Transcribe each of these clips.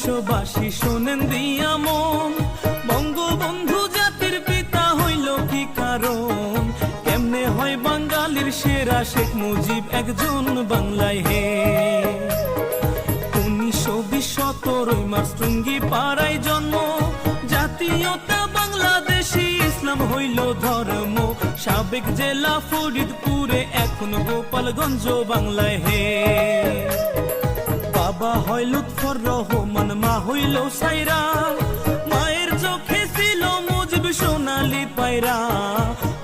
দেশবাসী শোনেন দিয়া মন, বঙ্গবন্ধু জাতির পিতা হইল কি কারণ? কেমনে হয় বাঙালির সেরা শেখ মুজিব একজন বাংলায় হে? 1920 17 মার্চ টুঙ্গি পাড়ায় জন্ম, জাতীয়তা বাংলাদেশি, ইসলাম হইল ধর্ম। সাবেক জেলা ফরিদপুরে, এখন গোপালগঞ্জ বাংলায় হে। বাবা হয় লুৎফর রহমান, মা হইল সাইরা, মায়ের চোখে ছিল মুজিব সোনালি পায়রা,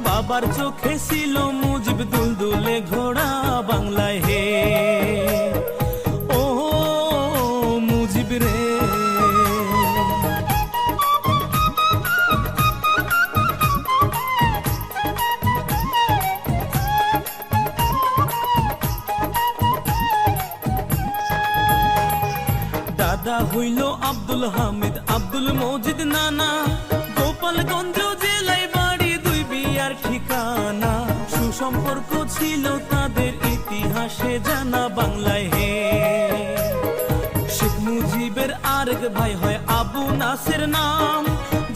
বাবার চোখে ছিল মুজিব দুলদুলে ঘোড়া বাংলায় হে। ও মুজিব রে, দাদা হইল আব্দুল হামিদ, আব্দুল মজিদ নানা, গোপালগঞ্জ জেলায় বাড়ি, দুই বিয়ার ঠিকানা। সুসম্পর্ক ছিল তাদের, ইতিহাসে জানা বাংলায় হে। শেখ মুজিবের আরেক ভাই হয় আবু নাসের নাম,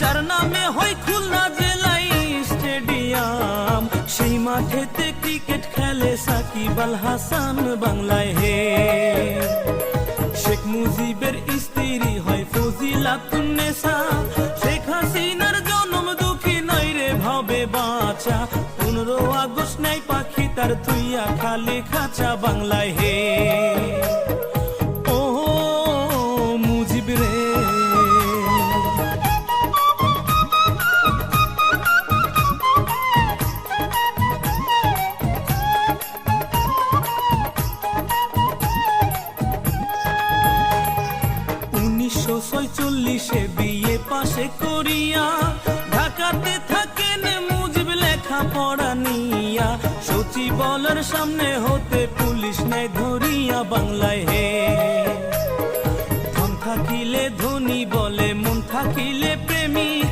যার নামে হয় খুলনা জেলায় স্টেডিয়াম। সেই মাঠেতে ক্রিকেট খেলে সাকিব আল হাসান বাংলায় হে। শেখ মুজিবের স্ত্রী হয় ফজিলাতুন্নেসা, শেখ হাসিনার জন্ম দুঃখী নয় রে ভাবে বাঁচা। 15 আগস্ট নাই পাখি তার তুইয়া খালি খাঁচা বাংলায় হে। ও মুজিব রে, 1946 বিয়ে পাশে করিয়া, ঢাকাতে থাকেন মুজিব লেখা পড়া নিয়া। সচিবালয়ের সামনে হতে পুলিশ নেয় ধরিয়া বাংলায় হে। ধন থাকিলে ধনী বলে, মন থাকিলে প্রেমিক,